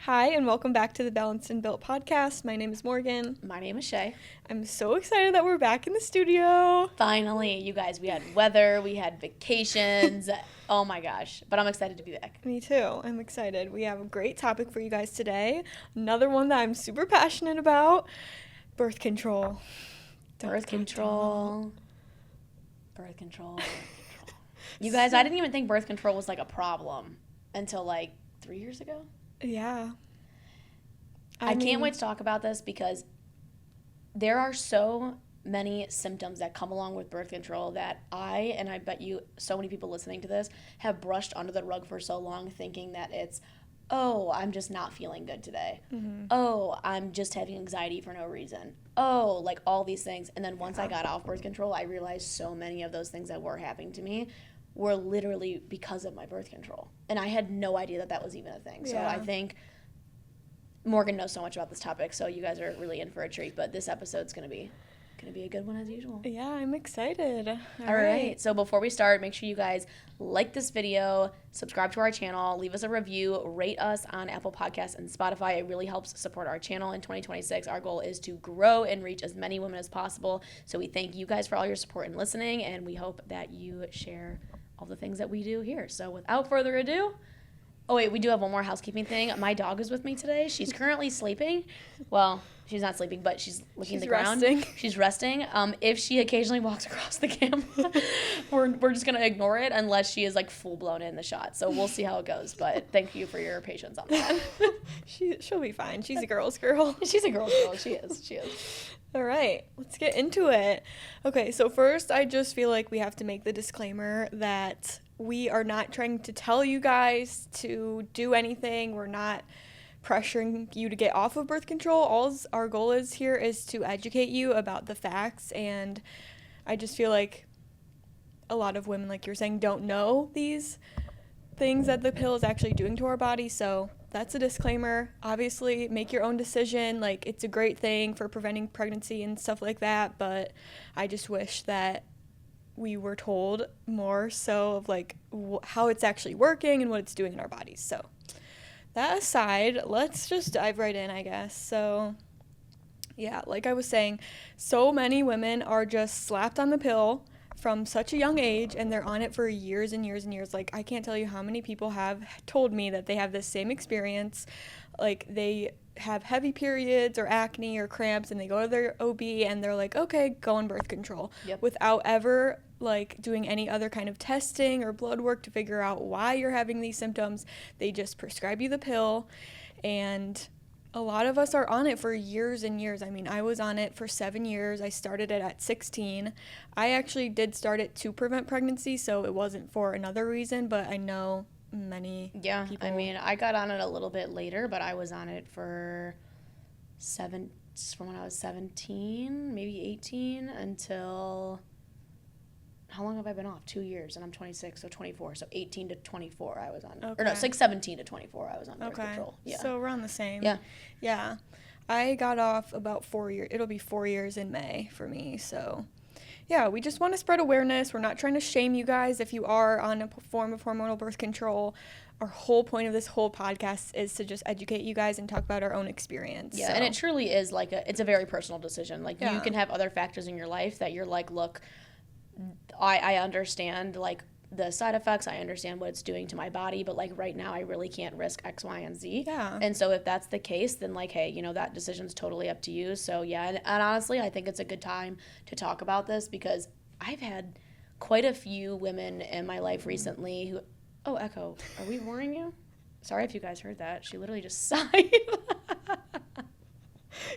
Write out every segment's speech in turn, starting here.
Hi, and welcome back to the Balanced and Built podcast. My name is Morgan. My name is Shay. I'm so excited that we're back in the studio. Finally, you guys, we had weather, we had vacations. Oh my gosh. But I'm excited to be back. Me too. I'm excited. We have a great topic for you guys today. Another one that I'm super passionate about, birth control. Birth control. You guys, I didn't even think birth control was like a problem until like 3 years ago. Yeah. I can't wait to talk about this because there are so many symptoms that come along with birth control that I bet you so many people listening to this, have brushed under the rug for so long thinking that it's, oh, I'm just not feeling good today. Mm-hmm. Oh, I'm just having anxiety for no reason. Oh, like all these things. And then once I got off birth control, I realized so many of those things that were happening to me were literally because of my birth control. And I had no idea that that was even a thing. So I think Morgan knows so much about this topic, so you guys are really in for a treat. But this episode's gonna be a good one as usual. Yeah, I'm excited. All right. So before we start, make sure you guys like this video, subscribe to our channel, leave us a review, rate us on Apple Podcasts and Spotify. It really helps support our channel in 2026. Our goal is to grow and reach as many women as possible. So we thank you guys for all your support and listening, and we hope that you share all the things that we do here. So without further ado, oh wait, we do have one more housekeeping thing. My dog is with me today. She's currently sleeping. Well, she's not sleeping, but she's looking at the ground. She's resting. If she occasionally walks across the camera, we're just gonna ignore it unless she is like full blown in the shot. So we'll see how it goes. But thank you for your patience on that. She'll be fine. She's a girl's girl. She's a girl's girl. She is. All right, let's get into it. Okay, so first, I just feel like we have to make the disclaimer that we are not trying to tell you guys to do anything. We're not pressuring you to get off of birth control. All our goal is here is to educate you about the facts, and I just feel like a lot of women, like you're saying, don't know these things that the pill is actually doing to our body, so that's a disclaimer. Obviously, make your own decision. Like, it's a great thing for preventing pregnancy and stuff like that, but I just wish that we were told more so of like how it's actually working and what it's doing in our bodies. So that aside, let's just dive right in, I guess. So yeah, like I was saying, so many women are just slapped on the pill from such a young age, and they're on it for years and years and years. Like, I can't tell you how many people have told me that they have this same experience. Like, they have heavy periods or acne or cramps, and they go to their OB and they're like, okay, go on birth control. Yep. Without ever like doing any other kind of testing or blood work to figure out why you're having these symptoms. They just prescribe you the pill, and a lot of us are on it for years and years. I mean, I was on it for 7 years. I started it at 16. I actually did start it to prevent pregnancy, so it wasn't for another reason, but I know many people. I mean, I got on it a little bit later, but I was on it from when I was 17, maybe 18, until... How long have I been off? 2 years, and I'm 26, so 24. So 18 to 24 I was on. Okay. Or no, it's like 17 to 24 I was on birth control. Yeah. So we're on the same. Yeah. Yeah. I got off about 4 years. It'll be 4 years in May for me. So yeah, we just want to spread awareness. We're not trying to shame you guys if you are on a form of hormonal birth control. Our whole point of this whole podcast is to just educate you guys and talk about our own experience. Yeah, so. And it truly is like it's a very personal decision. Like you can have other factors in your life that you're like, look, I understand like the side effects, I understand what it's doing to my body, but like right now I really can't risk X, Y, and Z. Yeah. And so if that's the case, then like, hey, that decision's totally up to you. So yeah, and honestly, I think it's a good time to talk about this because I've had quite a few women in my life recently who, oh, Echo, are we boring you? Sorry if you guys heard that. She literally just sighed.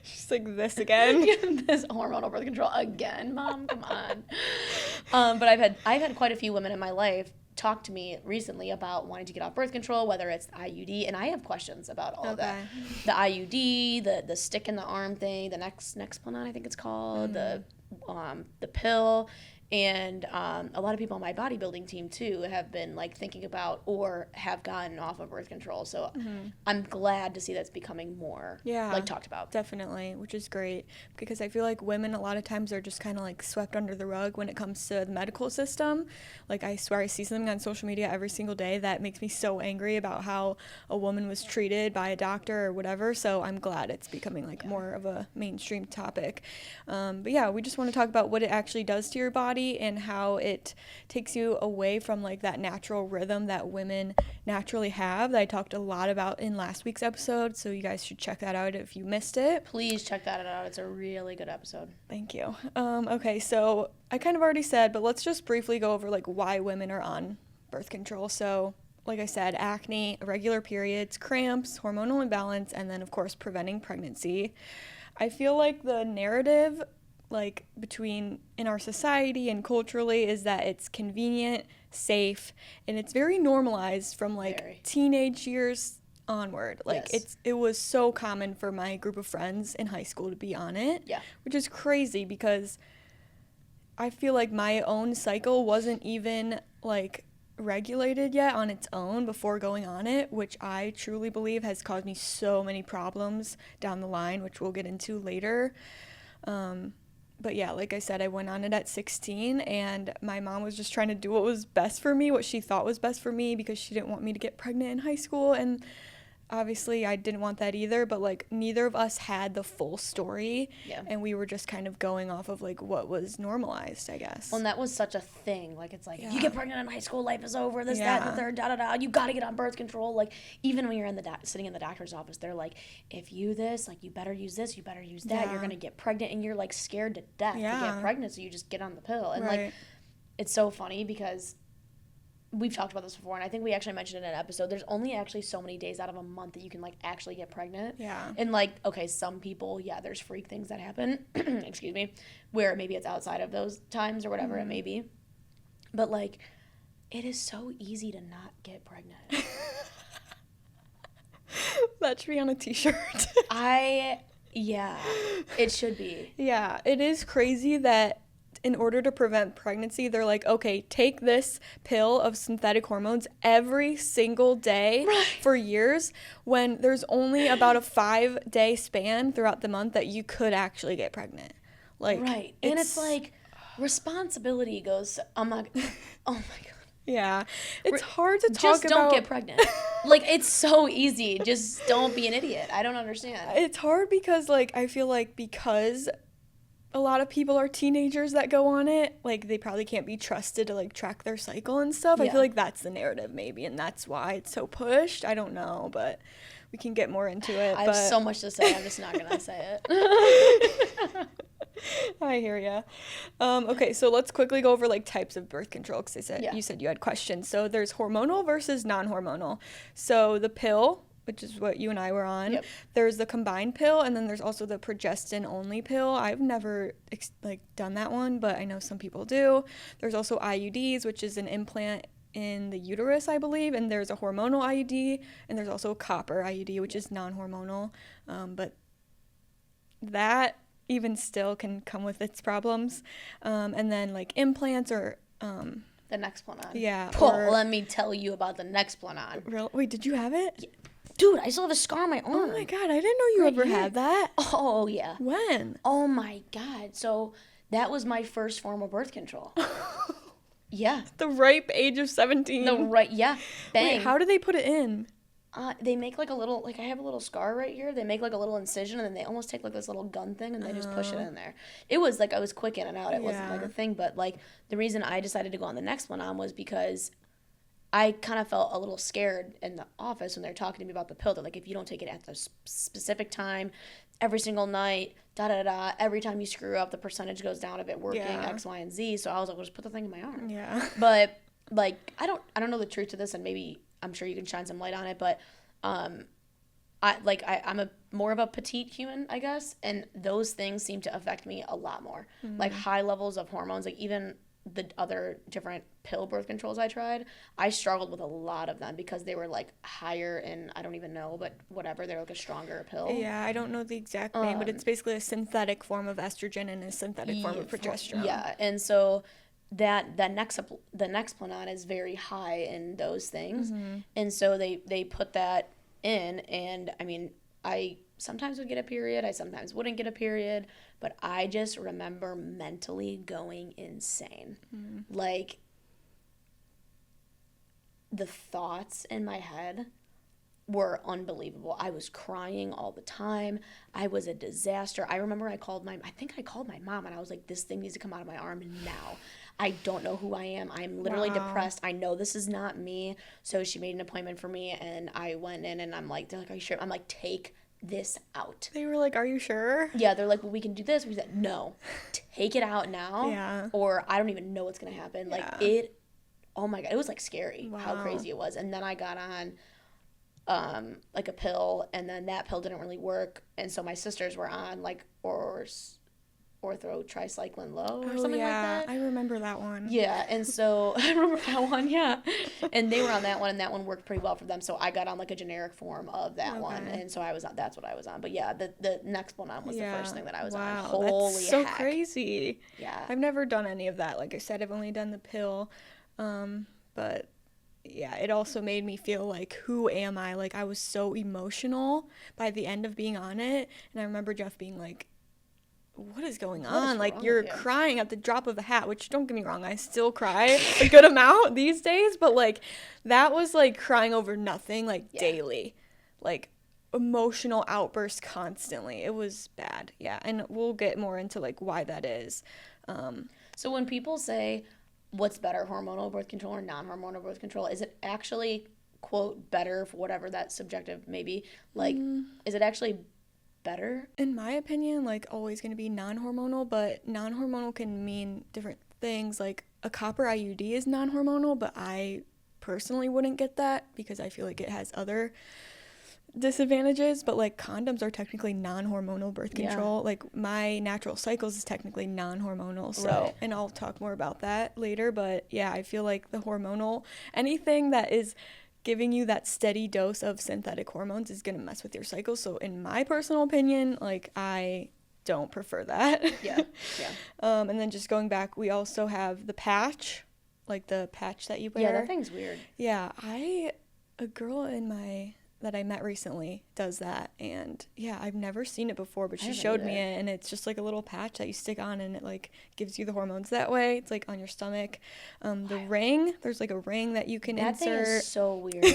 She's like, this again? This hormonal birth control again, Mom, come on. But I've had quite a few women in my life talk to me recently about wanting to get off birth control, whether it's the IUD, and I have questions about all of that. The IUD, the stick in the arm thing, the Nexplanon, I think it's called, the pill, And a lot of people on my bodybuilding team too have been like thinking about or have gotten off of birth control. So I'm glad to see that's becoming more like talked about. Definitely, which is great, because I feel like women a lot of times are just kind of like swept under the rug when it comes to the medical system. Like, I swear I see something on social media every single day that makes me so angry about how a woman was treated by a doctor or whatever. So I'm glad it's becoming like more of a mainstream topic. But yeah, we just want to talk about what it actually does to your body and how it takes you away from like that natural rhythm that women naturally have, that I talked a lot about in last week's episode. So you guys should check that out if you missed it. Please check that out. It's a really good episode. Thank you. Okay, so I kind of already said, but let's just briefly go over like why women are on birth control. So like I said, acne, irregular periods, cramps, hormonal imbalance, and then of course preventing pregnancy. I feel like the narrative like between in our society and culturally is that it's convenient, safe, and it's very normalized from like teenage years onward. Like it was so common for my group of friends in high school to be on it. Yeah. Which is crazy, because I feel like my own cycle wasn't even like regulated yet on its own before going on it, which I truly believe has caused me so many problems down the line, which we'll get into later. But yeah, like I said, I went on it at 16, and my mom was just trying to do what was best for me, what she thought was best for me, because she didn't want me to get pregnant in high school. And obviously I didn't want that either, but like neither of us had the full story. Yeah. And we were just kind of going off of like what was normalized, I guess. Well, and that was such a thing. Like, it's like, if you get pregnant in high school, life is over, this, that, and the third, da-da-da. You got to get on birth control. Like, even when you're in the sitting in the doctor's office, they're like, if you this, like, you better use this, you better use that. You're going to get pregnant, and you're like scared to death to get pregnant, so you just get on the pill. And like, it's so funny because we've talked about this before, and I think we actually mentioned it in an episode. There's only actually so many days out of a month that you can like actually get pregnant. Yeah. And like, okay, some people, there's freak things that happen, excuse me, where maybe it's outside of those times or whatever it may be. But like, it is so easy to not get pregnant. That should be on a t-shirt. It should be. Yeah, it is crazy that in order to prevent pregnancy, they're like, okay, take this pill of synthetic hormones every single day for years, when there's only about a 5-day span throughout the month that you could actually get pregnant. Like, and it's like, responsibility goes, oh my God. Yeah, it's hard to talk about. Just don't about. Get pregnant. Like, it's so easy. Just don't be an idiot. I don't understand. It's hard because, like, I feel like because a lot of people are teenagers that go on it, like, they probably can't be trusted to like track their cycle and stuff. I feel like that's the narrative maybe, and that's why it's so pushed. I don't know, but we can get more into it. I have so much to say. I'm just not gonna say it. I hear ya. Okay, so let's quickly go over like types of birth control, because you said you had questions. So there's hormonal versus non-hormonal. So the pill, which is what you and I were on. Yep. There's the combined pill, and then there's also the progestin-only pill. I've never done that one, but I know some people do. There's also IUDs, which is an implant in the uterus, I believe, and there's a hormonal IUD, and there's also a copper IUD, which is non-hormonal. But that even still can come with its problems. And then like implants or the Nexplanon. Yeah. Let me tell you about the Nexplanon. Wait, did you have it? Yeah. Dude, I still have a scar on my arm. Oh my God, I didn't know you ever had that. Oh, yeah. When? Oh my God. So that was my first form of birth control. Yeah. The ripe age of 17. Bang. Wait, how do they put it in? They make like a little, like I have a little scar right here. They make like a little incision, and then they almost take like this little gun thing and they just push it in there. It was like, I was quick in and out. It wasn't like a thing, but like the reason I decided to go on the Nexplanon was because I kind of felt a little scared in the office when they're talking to me about the pill. They're like, if you don't take it at the specific time, every single night, da-da-da, every time you screw up, the percentage goes down of it working, X, Y, and Z. So I was like, well, just put the thing in my arm. Yeah. But, like, I don't know the truth to this, and maybe I'm sure you can shine some light on it, but I'm more of a petite human, I guess, and those things seem to affect me a lot more. Mm-hmm. Like, high levels of hormones, like, even the other different pill birth controls I tried, I struggled with a lot of them because they were like higher in, I don't even know, but whatever, they're like a stronger pill. Yeah, I don't know the exact name, but it's basically a synthetic form of estrogen and a synthetic form of progesterone. Yeah, and so the Nexplanon is very high in those things. And so they put that in, and I mean, I sometimes would get a period, I sometimes wouldn't get a period, but I just remember mentally going insane. Like, the thoughts in my head were unbelievable. I was crying all the time. I was a disaster. I remember I called my mom, and I was like, this thing needs to come out of my arm now. I don't know who I am. I'm literally depressed. I know this is not me. So she made an appointment for me, and I went in, and I'm like, they're like, are you sure? I'm like, take this out. They were like, are you sure? Yeah, they're like, well, we can do this. We said, no, take it out now. Yeah. Or I don't even know what's going to happen. Like, oh my God, it was like scary how crazy it was. And then I got on like a pill, and then that pill didn't really work, and so my sisters were on like ortho-tricycline low or something like that. I remember that one. Yeah, and so I remember that one, yeah. And they were on that one, and that one worked pretty well for them, so I got on like a generic form of that one, and so that's what I was on. But yeah, the Nexplanon was the first thing that I was on. Holy that's so heck. crazy. Yeah. I've never done any of that. Like I said, I've only done the pill, but yeah, it also made me feel like, who am I? Like, I was so emotional by the end of being on it. And I remember Jeff being like, what is going on? Like, you're crying at the drop of a hat, which, don't get me wrong, I still cry a good amount these days. But, like, that was, like, crying over nothing, like, daily. Like, emotional outbursts constantly. It was bad. Yeah. And we'll get more into, like, why that is. So when people say, what's better, hormonal birth control or non-hormonal birth control? Is it actually, quote, better, for whatever that subjective may be? Like, is it actually better? In my opinion, like, always going to be non-hormonal, but non-hormonal can mean different things. Like, a copper IUD is non-hormonal, but I personally wouldn't get that because I feel like it has other disadvantages. But, like, condoms are technically non-hormonal birth control. Like, my natural cycles is technically non-hormonal, so and I'll talk more about that later. But yeah, I feel like the hormonal, anything that is giving you that steady dose of synthetic hormones is going to mess with your cycle. So in my personal opinion, like, I don't prefer that. And then just going back, we also have the patch, like the patch that you wear. Yeah, that thing's weird. Yeah, a girl that I met recently does that, and yeah, I've never seen it before, but she showed me it, and it's just like a little patch that you stick on, and it like gives you the hormones that way. It's like on your stomach. The ring, there's like a ring that you can insert. That thing is so weird.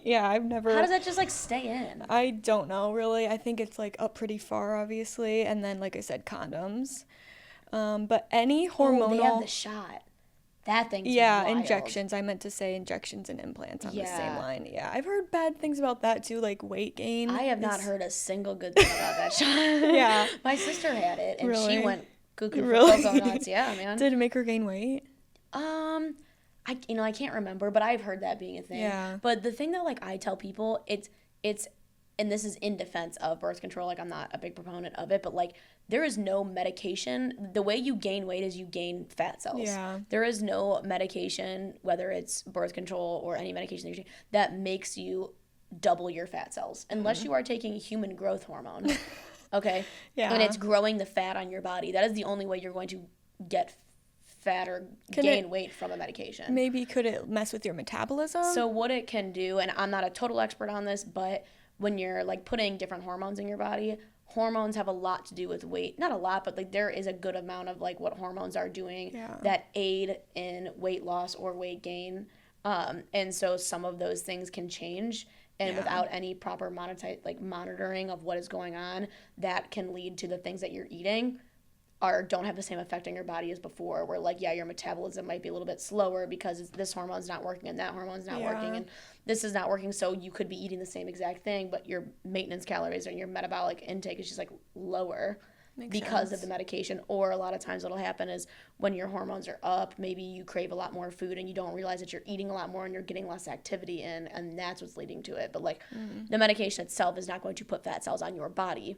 Yeah, I've never. How does that just like stay in? I don't know, really. I think it's like up pretty far, obviously, and then like I said, condoms. But any hormonal. Oh, they have the shot. That thing's wild. Injections. I meant to say injections and implants on the same line. Yeah, I've heard bad things about that too, like weight gain. I have not heard a single good thing about that shot. Yeah. My sister had it, and she went cuckoo for Cocoa Nuts. Yeah, man. Did it make her gain weight? I can't remember, but I've heard that being a thing. Yeah. But the thing that, like, I tell people, it's and this is in defense of birth control, like, I'm not a big proponent of it, but, like, there is no medication. The way you gain weight is you gain fat cells. Yeah. There is no medication, whether it's birth control or any medication that you're taking, that makes you double your fat cells, unless you are taking human growth hormone, okay? Yeah. And it's growing the fat on your body. That is the only way you're going to get fat or gain weight from a medication. Maybe could it mess with your metabolism? So what it can do, and I'm not a total expert on this, but when you're like putting different hormones in your body, hormones have a lot to do with weight. Not a lot, but like there is a good amount of like what hormones are doing that aid in weight loss or weight gain. And so some of those things can change, and without any proper monitoring of what is going on, that can lead to the things that you're eating don't have the same effect on your body as before, where like, your metabolism might be a little bit slower because this hormone's not working and that hormone's not working and this is not working. So you could be eating the same exact thing, but your maintenance calories and your metabolic intake is just like lower because of the medication. Or a lot of times what'll happen is when your hormones are up, maybe you crave a lot more food and you don't realize that you're eating a lot more and you're getting less activity in, and that's what's leading to it. But like the medication itself is not going to put fat cells on your body,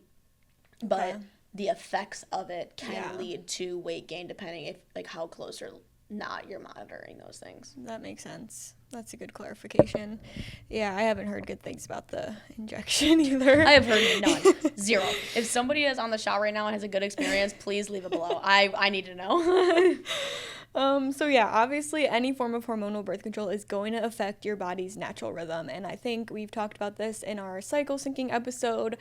but the effects of it can lead to weight gain depending if like how close or not you're monitoring those things. That makes sense. That's a good clarification. Yeah, I haven't heard good things about the injection either. I have heard none. Zero. If somebody is on the shot right now and has a good experience, please leave it below. I need to know. So yeah, obviously any form of hormonal birth control is going to affect your body's natural rhythm. And I think we've talked about this in our cycle syncing episode.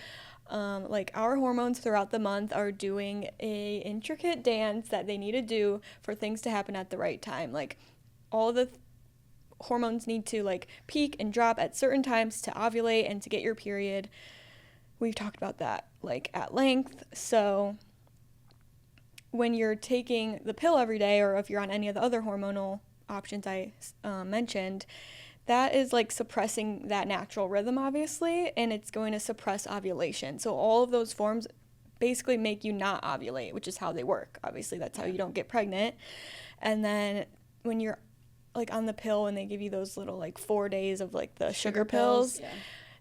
Like our hormones throughout the month are doing a intricate dance that they need to do for things to happen at the right time. Like all the hormones need to like peak and drop at certain times to ovulate and to get your period. We've talked about that like at length. So when you're taking the pill every day, or if you're on any of the other hormonal options I mentioned, that is like suppressing that natural rhythm, obviously, and it's going to suppress ovulation. So all of those forms basically make you not ovulate, which is how they work. Obviously, that's how you don't get pregnant. And then when you're like on the pill and they give you those little like 4 days of like the sugar pills, yeah.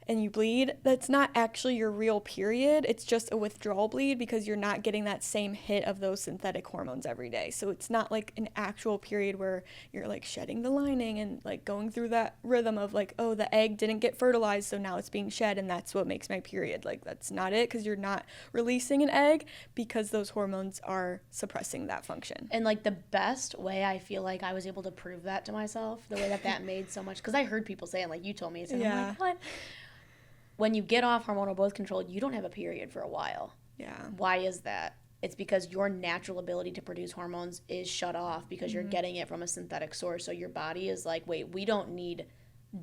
and you bleed, that's not actually your real period. It's just a withdrawal bleed because you're not getting that same hit of those synthetic hormones every day. So it's not like an actual period where you're like shedding the lining and like going through that rhythm of like, oh, the egg didn't get fertilized, so now it's being shed and that's what makes my period. Like that's not it, because you're not releasing an egg because those hormones are suppressing that function. And like the best way I feel like I was able to prove that to myself, the way that made so much, because I heard people saying, like you told me, and I'm like, what? When you get off hormonal birth control, you don't have a period for a while. Yeah. Why is that? It's because your natural ability to produce hormones is shut off because you're getting it from a synthetic source. So your body is like, wait, we don't need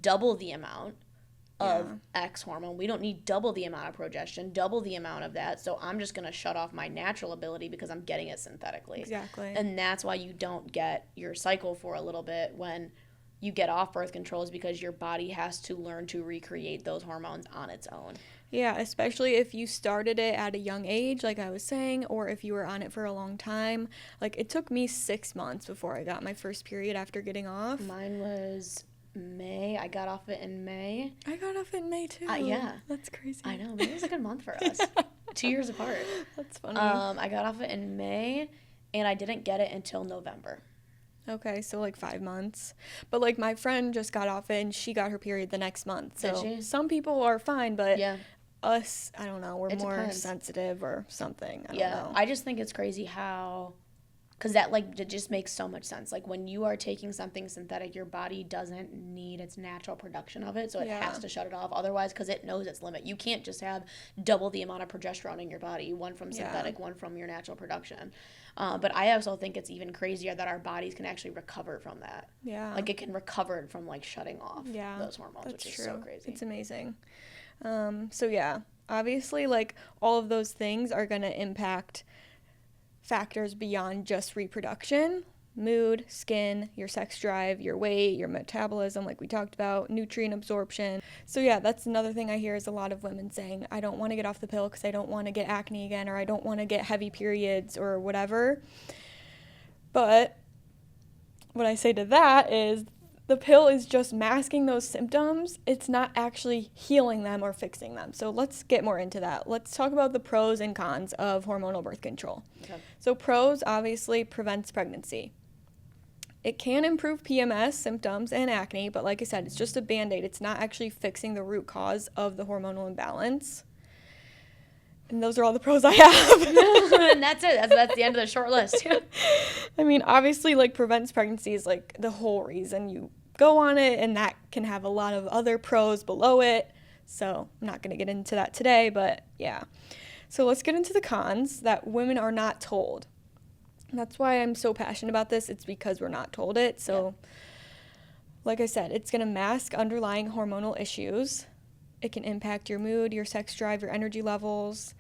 double the amount of X hormone. We don't need double the amount of progestin, double the amount of that. So I'm just going to shut off my natural ability because I'm getting it synthetically. Exactly. And that's why you don't get your cycle for a little bit when you get off birth control, is because your body has to learn to recreate those hormones on its own. Yeah, especially if you started it at a young age, like I was saying, or if you were on it for a long time. Like, it took me 6 months before I got my first period after getting off. Mine was May. I got off it in May. I got off in May, too. Yeah. That's crazy. I know. May was a good month for us. 2 years apart. That's funny. I got off it in May, and I didn't get it until November. Okay, so like 5 months. But like my friend just got off it and she got her period the next month. So Did she? Some people are fine, but Yeah. us, I don't know, we're It more depends. sensitive or something. I don't Yeah. know. I just think it's crazy how, because that like it just makes so much sense. Like when you are taking something synthetic, your body doesn't need its natural production of it, so it has to shut it off. Otherwise, because it knows its limit, you can't just have double the amount of progesterone in your body, one from synthetic, one from your natural production. But I also think it's even crazier that our bodies can actually recover from that. Yeah. Like it can recover from like shutting off those hormones, That's which is true. so crazy. It's amazing. So yeah, obviously like all of those things are going to impact factors beyond just reproduction: mood, skin, your sex drive, your weight, your metabolism, like we talked about, nutrient absorption. So yeah, that's another thing I hear is a lot of women saying, I don't want to get off the pill because I don't want to get acne again, or I don't want to get heavy periods or whatever. But what I say to that is the pill is just masking those symptoms. It's not actually healing them or fixing them. So let's get more into that. Let's talk about the pros and cons of hormonal birth control. Okay. So pros, obviously, prevents pregnancy. It can improve PMS symptoms and acne, but like I said, it's just a Band-Aid. It's not actually fixing the root cause of the hormonal imbalance. And those are all the pros I have. And that's it. That's the end of the short list. I mean, obviously, like, prevents pregnancy is, like, the whole reason you go on it, and that can have a lot of other pros below it. So I'm not going to get into that today, but yeah. So let's get into the cons that women are not told. That's why I'm so passionate about this. It's because we're not told it. So, like I said, it's going to mask underlying hormonal issues. It can impact your mood, your sex drive, your energy levels.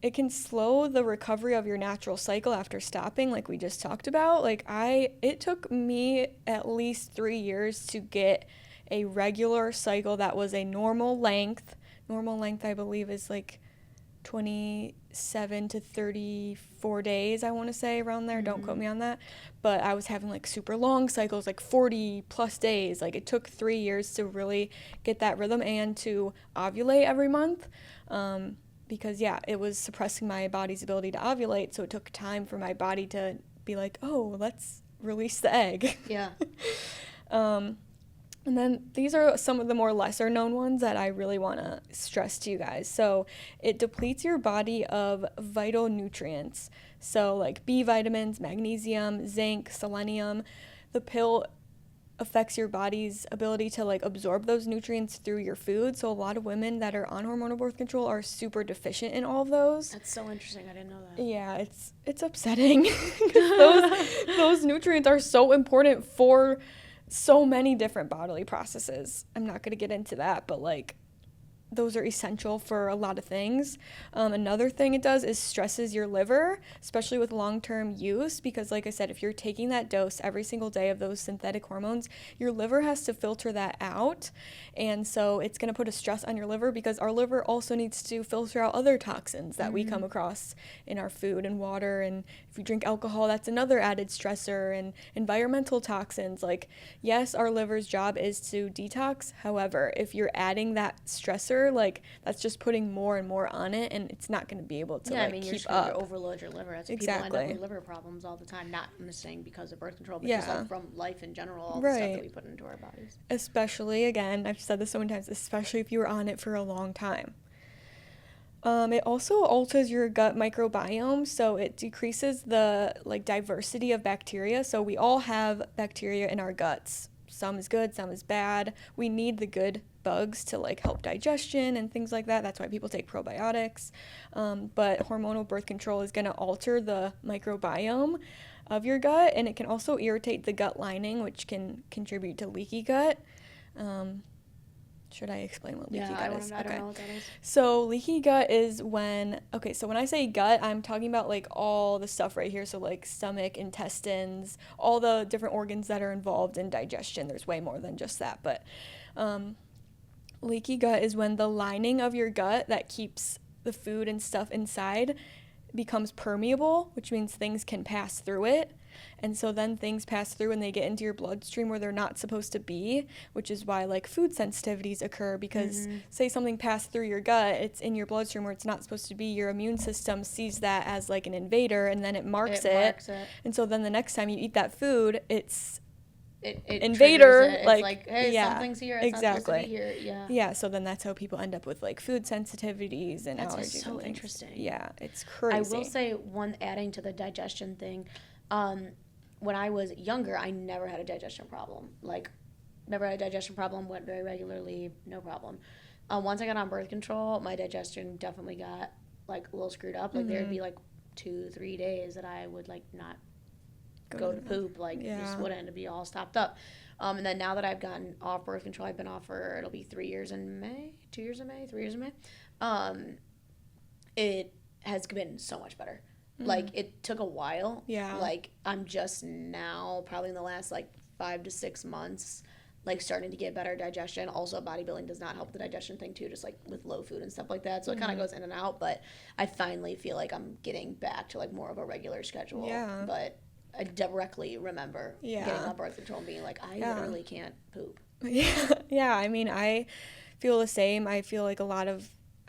It can slow the recovery of your natural cycle after stopping, like we just talked about. It took me at least 3 years to get a regular cycle that was a normal length. Normal length, I believe, is like 27 to 34 days, I want to say, around there. Don't quote me on that. But I was having like super long cycles, like 40 plus days. Like it took 3 years to really get that rhythm and to ovulate every month. Because it was suppressing my body's ability to ovulate. So it took time for my body to be like, oh, let's release the egg. Yeah. And then these are some of the more lesser known ones that I really want to stress to you guys. So it depletes your body of vital nutrients. So like B vitamins, magnesium, zinc, selenium. The pill affects your body's ability to like absorb those nutrients through your food. So a lot of women that are on hormonal birth control are super deficient in all of those. That's so interesting. I didn't know that. Yeah, it's upsetting because those nutrients are so important for so many different bodily processes. I'm not going to get into that, but like those are essential for a lot of things. Another thing it does is stresses your liver, especially with long-term use, because like I said, if you're taking that dose every single day of those synthetic hormones, your liver has to filter that out. And so it's going to put a stress on your liver because our liver also needs to filter out other toxins that we come across in our food and water. And if you drink alcohol, that's another added stressor, and environmental toxins. Like, yes, our liver's job is to detox. However, if you're adding that stressor, like that's just putting more and more on it, and it's not going to be able to keep you're just up. Going to overload your liver. That's why people end up with liver problems all the time. Not I'm just saying because of birth control, but just like from life in general, all the stuff that we put into our bodies. Especially, again, I've said this so many times, especially if you were on it for a long time. It also alters your gut microbiome, so it decreases the like diversity of bacteria. So we all have bacteria in our guts. Some is good, some is bad. We need the good bugs to like help digestion and things like that. That's why people take probiotics. But hormonal birth control is going to alter the microbiome of your gut, and it can also irritate the gut lining, which can contribute to leaky gut. Should I explain what leaky gut is? I don't know what that is. So leaky gut is when I say gut, I'm talking about like all the stuff right here. So like stomach, intestines, all the different organs that are involved in digestion. There's way more than just that. But leaky gut is when the lining of your gut that keeps the food and stuff inside becomes permeable, which means things can pass through it. And so then things pass through and they get into your bloodstream where they're not supposed to be, which is why like food sensitivities occur because say something passed through your gut, it's in your bloodstream where it's not supposed to be. Your immune system sees that as like an invader and then it marks it. And so then the next time you eat that food, it's it invader it. It's like hey, something's here, it's not supposed to be here. Yeah, so then that's how people end up with like food sensitivities and allergies. That's so and interesting. Yeah, it's crazy. I will say one adding to the digestion thing, when I was younger, I never had a digestion problem. Like, never had a digestion problem, went very regularly, no problem. Once I got on birth control, my digestion definitely got, like, a little screwed up. Like, there'd be, like, 2-3 days that I would, like, not go to poop. Like, just wouldn't, it'd be all stopped up. And then now that I've gotten off birth control, I've been off for, it'll be 3 years in May, 2 years in May, 3 years in May. It has been so much better. Like, it took a while. Yeah. Like, I'm just now, probably in the last, like, 5 to 6 months, like, starting to get better digestion. Also, bodybuilding does not help the digestion thing, too, just, like, with low food and stuff like that. So it kind of goes in and out. But I finally feel like I'm getting back to, like, more of a regular schedule. Yeah. But I directly remember getting on birth control and being like, I literally can't poop. Yeah, I mean, I feel the same. I feel like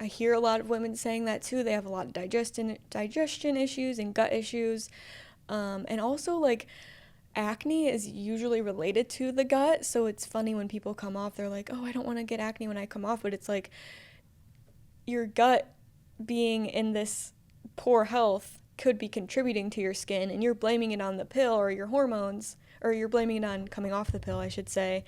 I hear a lot of women saying that too. They have a lot of digestion issues and gut issues. And also like acne is usually related to the gut. So it's funny when people come off, they're like, oh, I don't want to get acne when I come off. But it's like your gut being in this poor health could be contributing to your skin, and you're blaming it on the pill or your hormones, or you're blaming it on coming off the pill, I should say,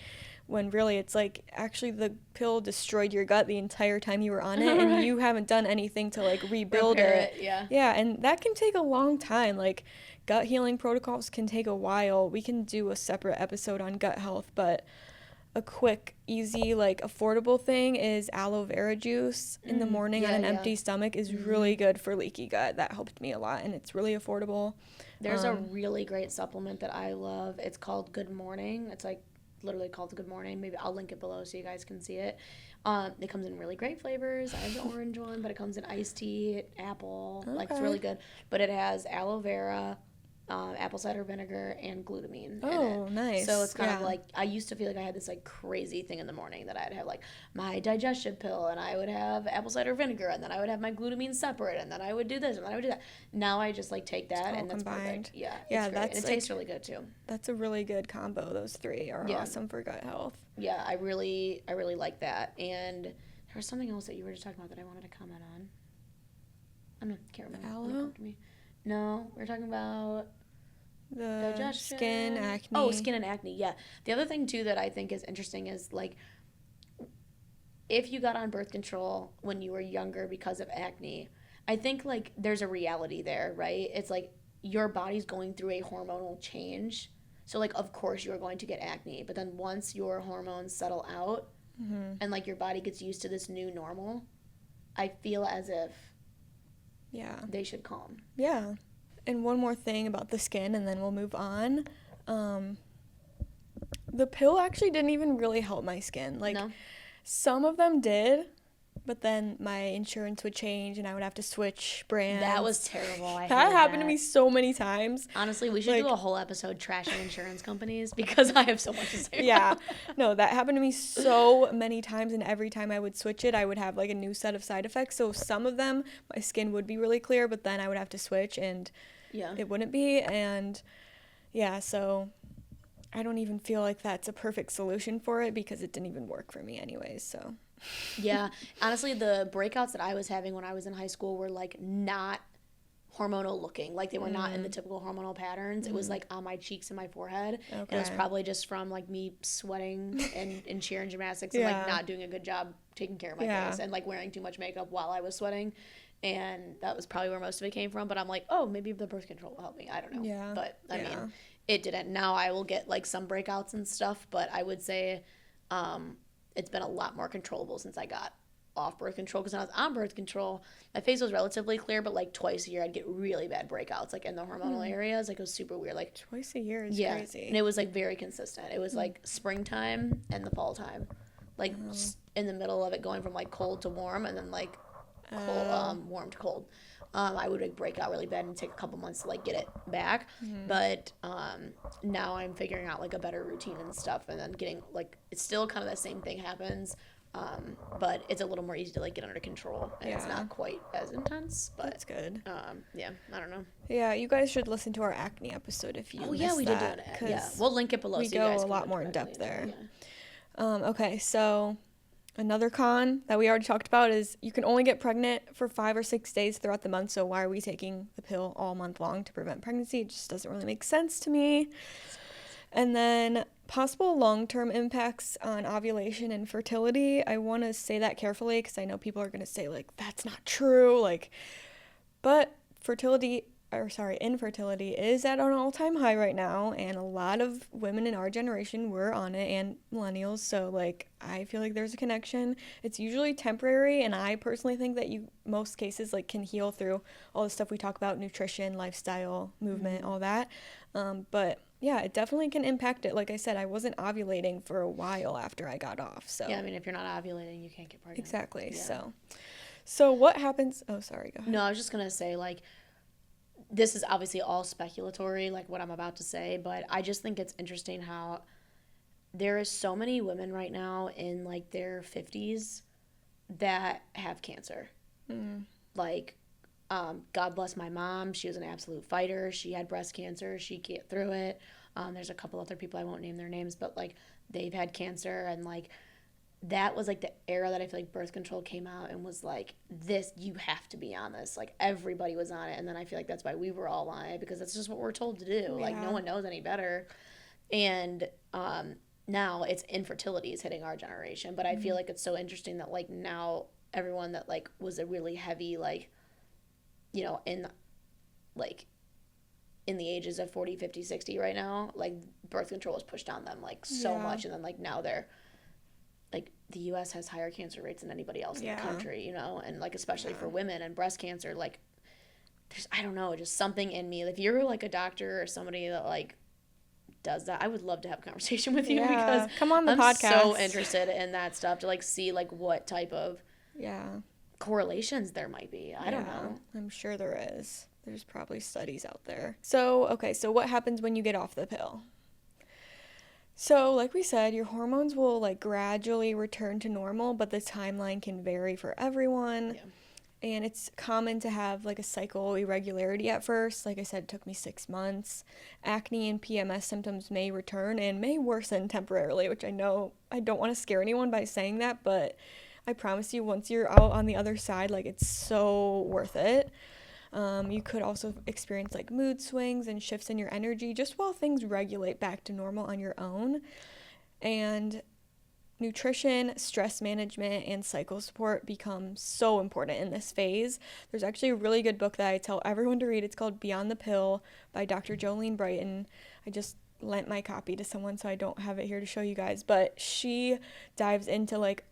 when really it's like actually the pill destroyed your gut the entire time you were on it, and you haven't done anything to like rebuild it. Yeah, and that can take a long time. Like gut healing protocols can take a while. We can do a separate episode on gut health, but a quick, easy, like affordable thing is aloe vera juice in the morning on an empty stomach is really good for leaky gut. That helped me a lot, and it's really affordable. There's a really great supplement that I love. It's called Good Morning. It's like literally called Good Morning. Maybe I'll link it below so you guys can see it. It comes in really great flavors. I have the orange one, but it comes in iced tea, apple. Okay. Like, it's really good. But it has aloe vera, apple cider vinegar and glutamine Oh, in it. nice. So it's kind of Yeah. like, I used to feel like I had this like crazy thing in the morning that I'd have like my digestive pill, and I would have apple cider vinegar, and then I would have my glutamine separate, and then I would do this, and then I would do that. Now I just like take that, all and that's combined. perfect. Yeah, Yeah, it's great. that's And it like- tastes really good too. That's a really good combo. Those three are Yeah. awesome for gut health. Yeah, I really like that. And there was something else that you were just talking about that I wanted to comment on. Can't remember. It'll Aloe? come to me. No, we were talking about The digestion. skin, acne. Oh, skin and acne. Yeah. The other thing too that I think is interesting is like, if you got on birth control when you were younger because of acne, I think like there's a reality there, right? It's like your body's going through a hormonal change. So like of course you're going to get acne, but then once your hormones settle out Mm-hmm. and like your body gets used to this new normal, I feel as if Yeah. they should calm. Yeah. And one more thing about the skin, and then we'll move on. The pill actually didn't even really help my skin. Like, No? some of them did, but then my insurance would change and I would have to switch brands. That was terrible. I That hated happened that. to me so many times. Honestly, we should Like- do a whole episode trashing insurance companies because I have so much to say. Yeah. about them. No, that happened to me so many times, and every time I would switch it, I would have like a new set of side effects. So some of them, my skin would be really clear, but then I would have to switch and Yeah. it wouldn't be. And yeah, so I don't even feel like that's a perfect solution for it because it didn't even work for me anyways. So Yeah. Honestly, the breakouts that I was having when I was in high school were like not hormonal looking. Like they were not in the typical hormonal patterns. It was like on my cheeks and my forehead. And it was Okay. probably just from like me sweating and cheer and gymnastics and like Yeah. not doing a good job taking care of my Yeah. face and like wearing too much makeup while I was sweating. And that was probably where most of it came from. But I'm like, oh, maybe the birth control will help me. I don't know. Yeah. But I Yeah. mean, it didn't. Now I will get like some breakouts and stuff. But I would say it's been a lot more controllable since I got off birth control. Because when I was on birth control, my face was relatively clear, but like twice a year I'd get really bad breakouts, like in the hormonal areas. Like it was super weird. Like twice a year is yeah, crazy. and it was like very consistent. It was like springtime and the fall time, like in the middle of it, going from like cold to warm, and then like cold, warm to cold. I would like break out really bad and take a couple months to like get it back. But now I'm figuring out like a better routine and stuff, and then getting like it's still kind of the same thing happens, but it's a little more easy to like get under control, and it's Yeah. not quite as intense. But That's good. yeah, I don't know. Yeah, you guys should listen to our acne episode if you Oh yeah, missed we did that, do it. Yeah, 'cause we'll link it below. we so you go guys a can lot go more in directly depth into it, there. yeah. Okay, so another con that we already talked about is you can only get pregnant for 5 or 6 days throughout the month. So why are we taking the pill all month long to prevent pregnancy? It just doesn't really make sense to me. And then possible long-term impacts on ovulation and fertility. I want to say that carefully because I know people are going to say like that's not true. But infertility is at an all-time high right now, and a lot of women in our generation were on it, and millennials. So like I feel like there's a connection. It's usually temporary, and I personally think that most cases like can heal through all the stuff we talk about: nutrition, lifestyle, movement, all that. But yeah, it definitely can impact it. Like I said, I wasn't ovulating for a while after I got off. So Yeah, I mean, if you're not ovulating, you can't get pregnant. exactly. Yeah. So what happens? Oh, sorry. Go ahead. No, I was just gonna say like, this is obviously all speculatory, like what I'm about to say, but I just think it's interesting how there is so many women right now in like their 50s that have cancer. Like, God bless my mom. She was an absolute fighter. She had breast cancer. She get through it. There's a couple other people, I won't name their names, but like they've had cancer, and like that was like the era that I feel like birth control came out and was like, this, you have to be on this. Like everybody was on it. And then I feel like that's why we were all on it, because that's just what we're told to do. Like no Yeah. one knows any better. And now it's infertility is hitting our generation. But I feel like it's so interesting that like now everyone that like was a really heavy, like, you know, in the ages of 40, 50, 60 right now, like birth control is pushed on them like so Yeah. much. And then like now they're like, the U.S. has higher cancer rates than anybody else in Yeah. the country, you know, and like especially for women and breast cancer, like there's, I don't know, just something in me. If you're like a doctor or somebody that like does that, I would love to have a conversation with you, Yeah. because Come on the I'm podcast. so interested in that stuff, to like see like what type of Yeah. correlations there might be. I don't know. I'm sure there is. there's probably studies out there. So, okay, so what happens when you get off the pill? So, like we said, your hormones will like gradually return to normal, but the timeline can vary for everyone. Yeah. And it's common to have like a cycle irregularity at first. Like I said, it took me 6 months. Acne and PMS symptoms may return and may worsen temporarily, which I know I don't want to scare anyone by saying that, but I promise you, once you're out on the other side, like it's so worth it. You could also experience like mood swings and shifts in your energy just while things regulate back to normal on your own. And nutrition, stress management, and cycle support become so important in this phase. There's actually a really good book that I tell everyone to read. It's called Beyond the Pill by Dr. Jolene Brighton. I just lent my copy to someone, so I don't have it here to show you guys, but she dives into like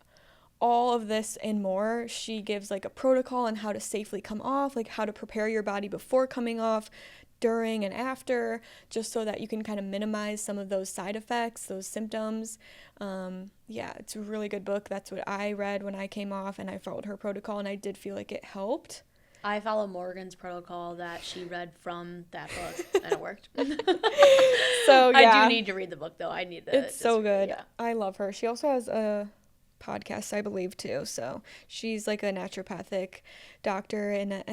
all of this and more. She gives like a protocol on how to safely come off, like how to prepare your body before coming off, during and after, just so that you can kind of minimize some of those side effects, those symptoms. Yeah, it's a really good book. That's what I read when I came off, and I followed her protocol, and I did feel like it helped. I follow Morgan's protocol that she read from that book, and it worked. So yeah, I do need to read the book though. I need to. It's so good. Yeah. I love her. She also has a podcast, I believe, too. So she's like a naturopathic doctor and an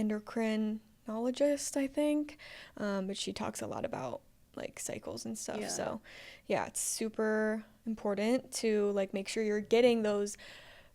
endocrinologist, I think. But she talks a lot about like cycles and stuff. Yeah. So yeah, it's super important to like make sure you're getting those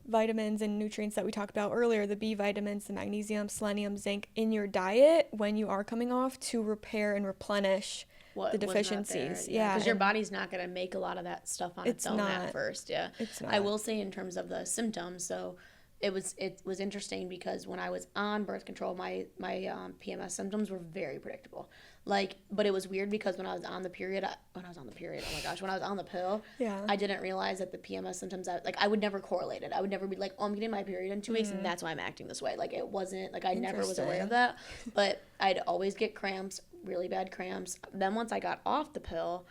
vitamins and nutrients that we talked about earlier, the B vitamins, the magnesium, selenium, zinc in your diet when you are coming off to repair and replenish the deficiencies. Yeah, because your body's not going to make a lot of that stuff on its own at first. Yeah, it's not. I will say in terms of the symptoms, so it was interesting because when I was on birth control, my PMS symptoms were very predictable. Like, but it was weird because when I was on the period, oh my gosh, when I was on the pill, yeah, I didn't realize that the PMS symptoms, I would never correlate it. I would never be like, oh, I'm getting my period in 2 weeks, and that's why I'm acting this way. Like, it wasn't, like, I never was aware of that. But I'd always get cramps, really bad cramps. Then once I got off the pill,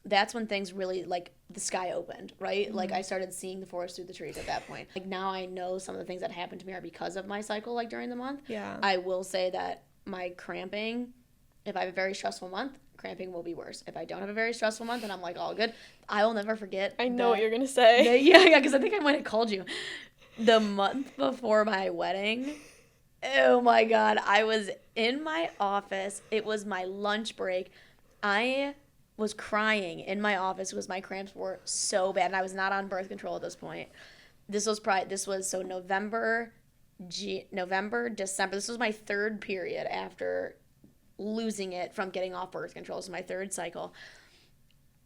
that's when things really, like, the sky opened, right? Like, I started seeing the forest through the trees at that point. Like, now I know some of the things that happened to me are because of my cycle, like, during the month. Yeah. I will say that my cramping, if I have a very stressful month, cramping will be worse. If I don't have a very stressful month and I'm like all good, I will never forget. I know what you're gonna say. Yeah, because I think I might have called you. The month before my wedding, oh my God, I was in my office. It was my lunch break. I was crying in my office because my cramps were so bad, and I was not on birth control at this point. This was November, December. This was my third period after losing it from getting off birth control. This is my third cycle.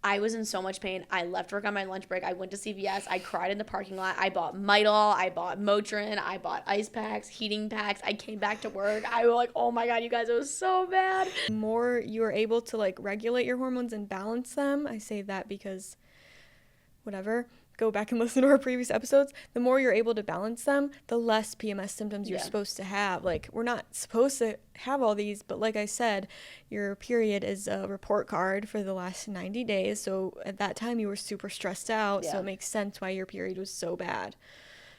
I was in so much pain. I left work on my lunch break. I went to CVS. I cried in the parking lot. I bought Midol. I bought Motrin. I bought ice packs, heating packs. I came back to work. I was like, oh my God, you guys, it was so bad. The more you are able to like regulate your hormones and balance them, I say that because whatever, go back and listen to our previous episodes, the more you're able to balance them, the less PMS symptoms you're supposed to have. Like, we're not supposed to have all these, but like I said, your period is a report card for the last 90 days. So at that time you were super stressed out. So it makes sense why your period was so bad.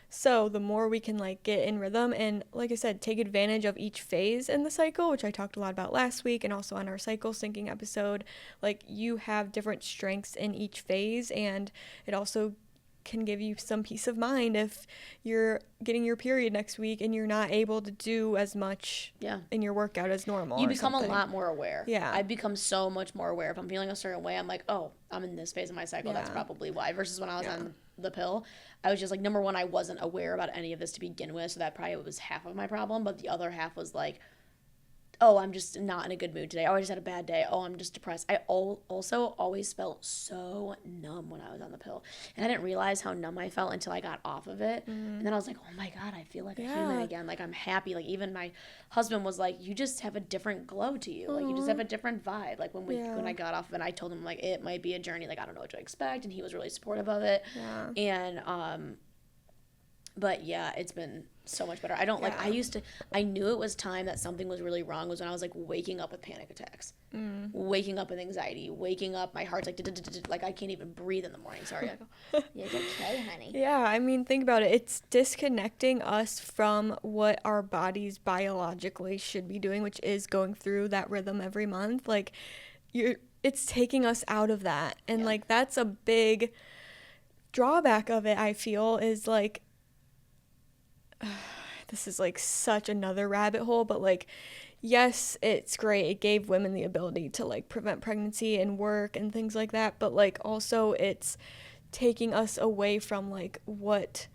So the more we can like get in rhythm and, like I said, take advantage of each phase in the cycle, which I talked a lot about last week and also on our cycle syncing episode, like you have different strengths in each phase, and it also can give you some peace of mind if you're getting your period next week and you're not able to do as much in your workout as normal. You become a lot more aware. Yeah. I've become so much more aware. If I'm feeling a certain way, I'm like, oh, I'm in this phase of my cycle. That's probably why. Versus when I was on the pill, I was just like, number one, I wasn't aware about any of this to begin with, so that probably was half of my problem. But the other half was like, oh, I'm just not in a good mood today. Oh, I just had a bad day. Oh, I'm just depressed. I also always felt so numb when I was on the pill. And I didn't realize how numb I felt until I got off of it. And then I was like, oh my God, I feel like a human again. Like, I'm happy. Like, even my husband was like, you just have a different glow to you. Like, you just have a different vibe. Like, when I got off of it, I told him, like, it might be a journey. Like, I don't know what to expect. And he was really supportive of it. Yeah. And, But yeah, it's been so much better. I don't like, I knew it was time that something was really wrong was when I was like waking up with panic attacks, waking up with anxiety, waking up, my heart's like I can't even breathe in the morning. Sorry. You're okay, honey. Yeah, I mean, think about it. It's disconnecting us from what our bodies biologically should be doing, which is going through that rhythm every month. Like, it's taking us out of that. And like, that's a big drawback of it, I feel, is like, this is like such another rabbit hole, but like, yes, it's great. It gave women the ability to like prevent pregnancy and work and things like that, but like also it's taking us away from like what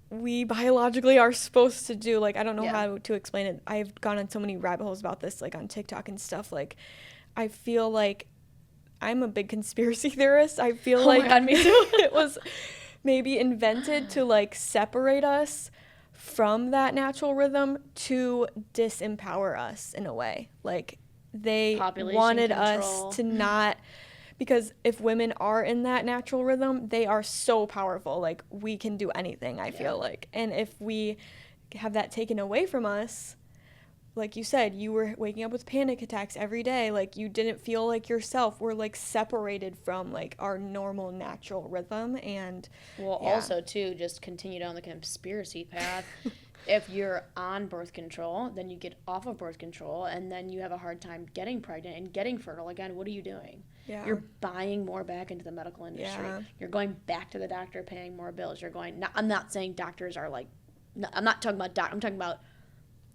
we biologically are supposed to do. Like, I don't know how to explain it. I've gone on so many rabbit holes about this, like on TikTok and stuff. Like, I feel like I'm a big conspiracy theorist. I feel like my God, me too. It was maybe invented to like separate us from that natural rhythm to disempower us in a way. Like, they Population wanted control. us to not, because if women are in that natural rhythm, they are so powerful. Like, we can do anything, I feel like. And if we have that taken away from us, like you said, you were waking up with panic attacks every day. Like, you didn't feel like yourself. We're like separated from like our normal natural rhythm. And also too, just continue down the conspiracy path. If you're on birth control, then you get off of birth control, and then you have a hard time getting pregnant and getting fertile again. What are you doing? Yeah. You're buying more back into the medical industry. Yeah. You're going back to the doctor, paying more bills. You're going. I'm not saying doctors are like. I'm not talking about I'm talking about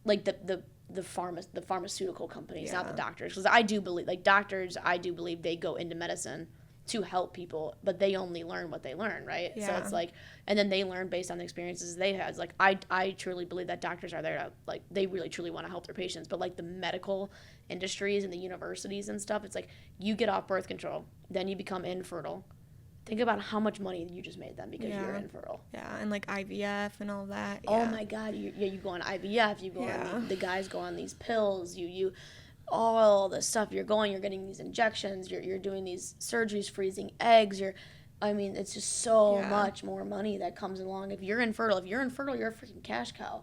like the pharmaceutical companies, not the doctors. Because I do believe, like, doctors, I do believe they go into medicine to help people, but they only learn what they learn, right? Yeah. So it's like, and then they learn based on the experiences they had. It's like, I truly believe that doctors are there to, like, they really truly want to help their patients. But like the medical industries and the universities and stuff, it's like, you get off birth control, then you become infertile. Think about how much money you just made then because you're infertile. Yeah, and like IVF and all that. Oh my God, you go on IVF, you go on the guys go on these pills, you all the stuff you're getting these injections, you're doing these surgeries, freezing eggs, it's just so much more money that comes along. If you're infertile, you're a freaking cash cow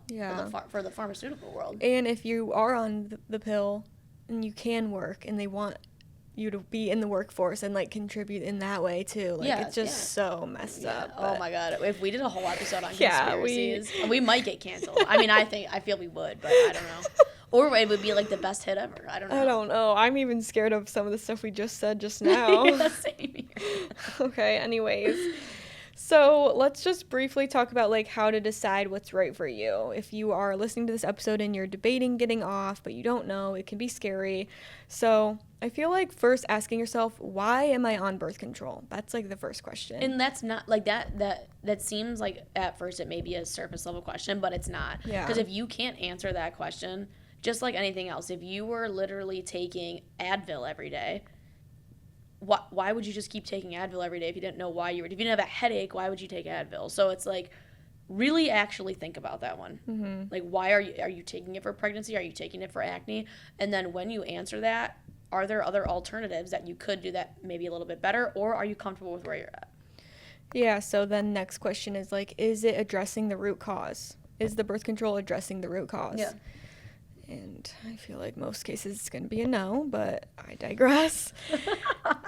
for the pharmaceutical world. And if you are on the pill and you can work and they want you to be in the workforce and like contribute in that way too, like it's just so messed up. Oh my God, if we did a whole episode on conspiracies, we might get canceled. I feel we would, but I don't know. Or it would be like the best hit ever. I don't know. I'm even scared of some of the stuff we just said just now. Same here. Okay, anyways. So let's just briefly talk about like how to decide what's right for you. If you are listening to this episode and you're debating getting off, but you don't know, it can be scary. So I feel like first asking yourself, why am I on birth control? That's like the first question. And that's not like that seems like at first it may be a surface level question, but it's not. Yeah. Because if you can't answer that question, just like anything else, if you were literally taking Advil every day, why would you just keep taking Advil every day if you didn't know why if you didn't have a headache, why would you take Advil? So it's like, really actually think about that one. Mm-hmm. Like, why are you taking it for pregnancy? Are you taking it for acne? And then when you answer that, are there other alternatives that you could do that maybe a little bit better, or are you comfortable with where you're at? Yeah, so then next question is like, is it addressing the root cause? Is the birth control addressing the root cause? Yeah. And I feel like most cases it's going to be a no, but I digress.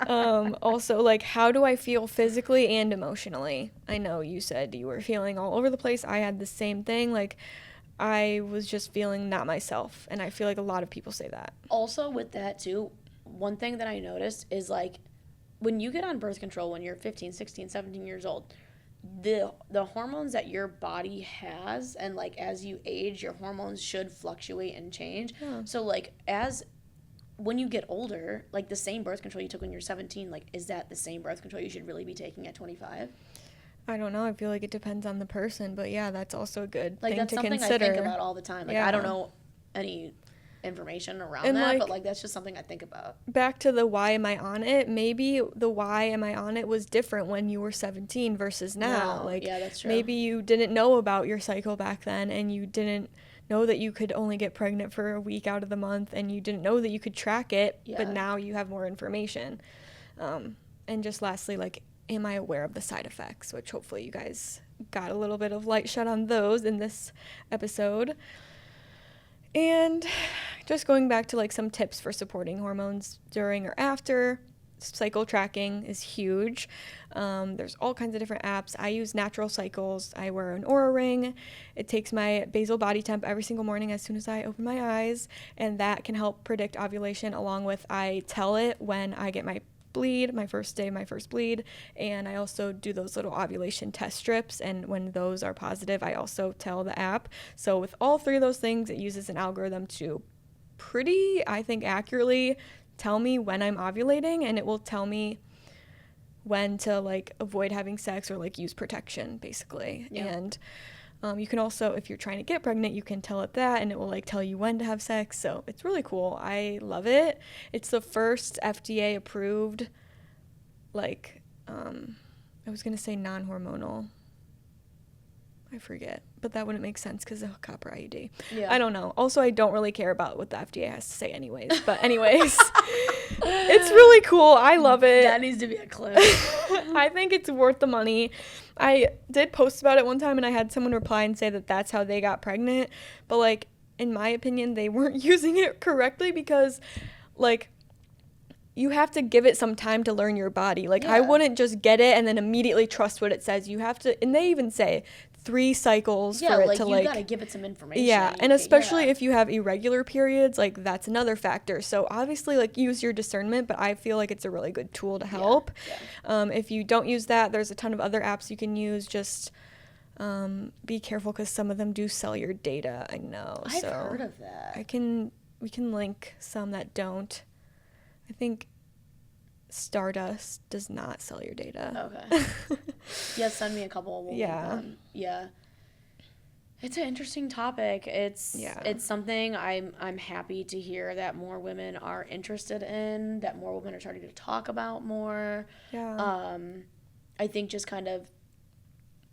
Also, like, how do I feel physically and emotionally? I know you said you were feeling all over the place. I had the same thing. Like, I was just feeling not myself. And I feel like a lot of people say that. Also, with that, too, one thing that I noticed is, like, when you get on birth control when you're 15, 16, 17 years old, the hormones that your body has, and like as you age, your hormones should fluctuate and change. Yeah. So like when you get older, like the same birth control you took when you're 17, like is that the same birth control you should really be taking at 25? I don't know. I feel like it depends on the person, but yeah, that's also a good thing to consider. Like that's something I think about all the time. Like I don't know any information around and that, like, but like that's just something I think about. Back to the why am I on it, maybe the why am I on it was different when you were 17 versus now. Like, yeah, that's true. Maybe you didn't know about your cycle back then, and you didn't know that you could only get pregnant for a week out of the month, and you didn't know that you could track it, but now you have more information. And just lastly, like, am I aware of the side effects, which hopefully you guys got a little bit of light shed on those in this episode. And just going back to like some tips for supporting hormones during or after. Cycle tracking is huge. There's all kinds of different apps. I use Natural Cycles. I wear an Oura ring. It takes my basal body temp every single morning as soon as I open my eyes, and that can help predict ovulation, along with I tell it when I get my bleed, my first bleed, and I also do those little ovulation test strips, and when those are positive, I also tell the app. So with all three of those things, it uses an algorithm to pretty, I think, accurately tell me when I'm ovulating, and it will tell me when to like avoid having sex or like use protection, basically. Yeah. And you can also, if you're trying to get pregnant, you can tell it that, and it will like tell you when to have sex. So it's really cool. I love it. It's the first FDA approved, like, I was gonna say non-hormonal. I forget, but that wouldn't make sense because of a copper IUD. Yeah. I don't know. Also, I don't really care about what the FDA has to say anyways. But anyways, it's really cool. I love it. That needs to be a clip. I think it's worth the money. I did post about it one time, and I had someone reply and say that that's how they got pregnant. But, like, in my opinion, they weren't using it correctly because, like, you have to give it some time to learn your body. Like, yeah. I wouldn't just get it and then immediately trust what it says. You have to, and they even say 3 cycles for it to, like, you gotta give it some information. Yeah, and especially if you have irregular periods, like, that's another factor. So obviously, like, use your discernment, but I feel like it's a really good tool to help. Yeah. If you don't use that, there's a ton of other apps you can use. Just be careful because some of them do sell your data. I know. I've heard of that. We can link some that don't. I think Stardust does not sell your data. Okay. Yeah, send me a couple. Yeah. Yeah. It's an interesting topic. It's something I'm happy to hear that more women are interested in, that more women are starting to talk about more. Yeah. I think just kind of,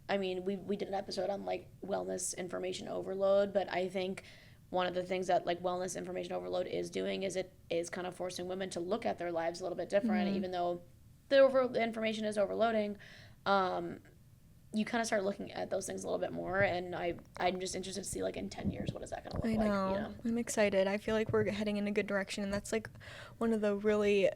I mean, we did an episode on like wellness information overload, but I think one of the things that like wellness information overload is doing is it is kind of forcing women to look at their lives a little bit different. Mm-hmm. Even though the information is overloading, you kind of start looking at those things a little bit more, and I'm just interested to see, like, in 10 years, what is that going to look like? I know. I'm excited. I feel like we're heading in a good direction, and that's, like, one of the really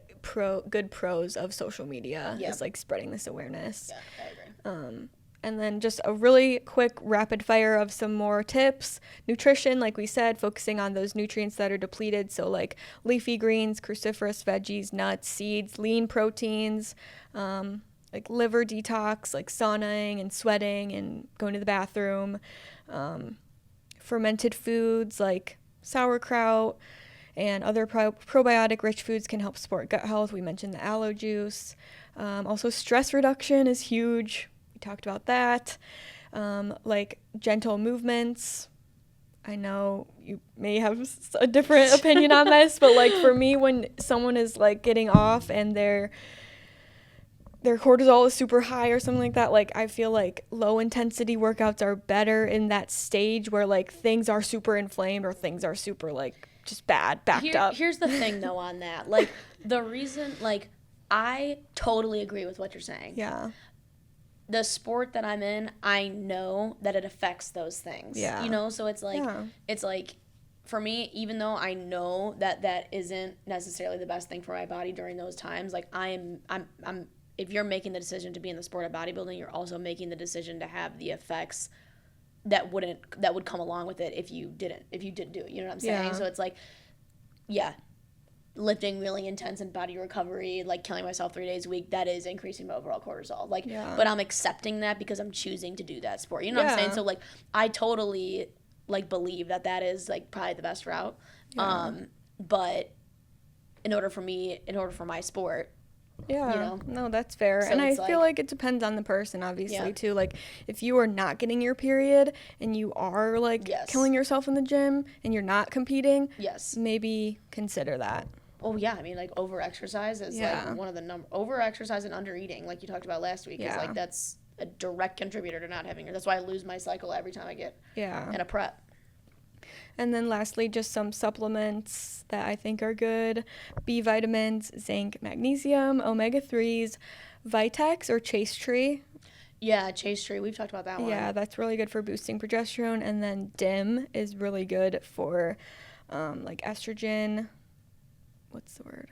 good pros of social media is, like, spreading this awareness. Yeah, I agree. And then just a really quick rapid fire of some more tips. Nutrition, like we said, focusing on those nutrients that are depleted. So like leafy greens, cruciferous veggies, nuts, seeds, lean proteins, like liver detox, like saunaing and sweating and going to the bathroom. Fermented foods like sauerkraut and other probiotic-rich foods can help support gut health. We mentioned the aloe juice. Also, stress reduction is huge. Talked about that. Like gentle movements. I know you may have a different opinion on this, but like for me, when someone is like getting off and their cortisol is super high or something like that, like I feel like low intensity workouts are better in that stage where like things are super inflamed or things are super like just backed up. Here's the thing though on that. Like the reason, like I totally agree with what you're saying. Yeah. The sport that I'm in, I know that it affects those things. Yeah. You know, so it's like for me, even though I know that isn't necessarily the best thing for my body during those times, like I'm if you're making the decision to be in the sport of bodybuilding, you're also making the decision to have the effects that would come along with it if you didn't do it. You know what I'm saying? Yeah. So it's like, yeah, lifting really intense and body recovery, like killing myself 3 days a week, that is increasing my overall cortisol. Like, but I'm accepting that because I'm choosing to do that sport. You know what I'm saying? So like, I totally like believe that is like probably the best route. Yeah. But in order for my sport, yeah, you know? No, that's fair. So and I feel like it depends on the person, obviously, too. Like, if you are not getting your period and you are, like, killing yourself in the gym and you're not competing, maybe consider that. Oh, yeah. I mean, like, over-exercise is, like, one of the over-exercise and under-eating, like you talked about last week, is, like, that's a direct contributor to not having it. That's why I lose my cycle every time I get in a prep. And then lastly, just some supplements that I think are good. B vitamins, zinc, magnesium, omega-3s, Vitex or Chase Tree. Yeah, Chase Tree. We've talked about that one. Yeah, that's really good for boosting progesterone. And then DIM is really good for like estrogen. What's the word?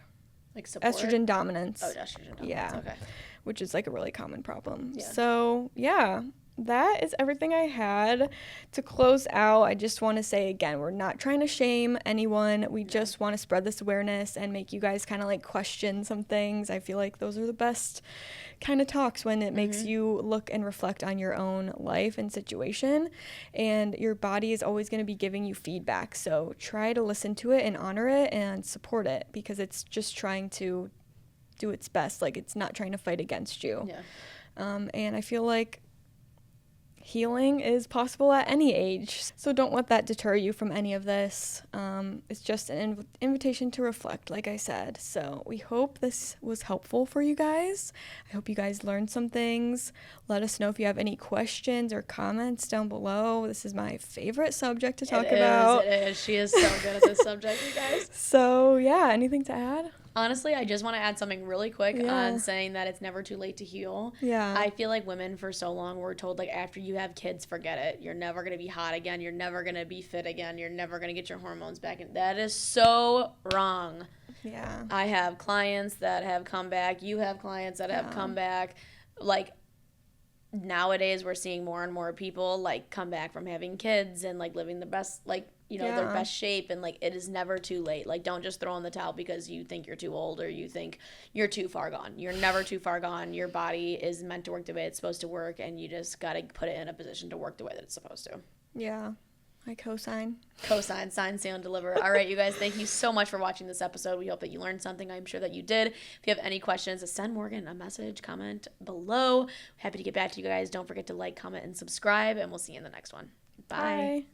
Like support? Estrogen dominance. Oh, estrogen dominance. Yeah. Okay. Which is like a really common problem. Yeah. So, yeah, that is everything I had. To close out, I just want to say again, we're not trying to shame anyone. We just want to spread this awareness and make you guys kind of like question some things. I feel like those are the best kind of talks when it makes you look and reflect on your own life and situation. And your body is always going to be giving you feedback. So try to listen to it and honor it and support it, because it's just trying to do its best. Like, it's not trying to fight against you. Yeah. And I feel like healing is possible at any age. So don't let that deter you from any of this. It's just an invitation to reflect, like I said. So we hope this was helpful for you guys. I hope you guys learned some things. Let us know if you have any questions or comments down below. This is my favorite subject to talk about. It is. She is so good at this subject, you guys. So yeah, anything to add? Honestly, I just want to add something really quick Yeah. on saying that it's never too late to heal. Yeah. I feel like women for so long were told, like, after you have kids, forget it. You're never going to be hot again. You're never going to be fit again. You're never going to get your hormones back. And that is so wrong. Yeah. I have clients that have come back. You have clients that have come back. Like, nowadays we're seeing more and more people, like, come back from having kids and, like, living the best, like, you know, their best shape. And, like, it is never too late. Like, don't just throw in the towel because you think you're too old or you think you're too far gone. You're never too far gone. Your body is meant to work the way it's supposed to work, and you just got to put it in a position to work the way that it's supposed to. Yeah. I co-sign. Cosign, sign, seal, and deliver. All right, you guys, thank you so much for watching this episode. We hope that you learned something. I'm sure that you did. If you have any questions, send Morgan a message, comment below. Happy to get back to you guys. Don't forget to like, comment, and subscribe, and we'll see you in the next one. Bye. Bye.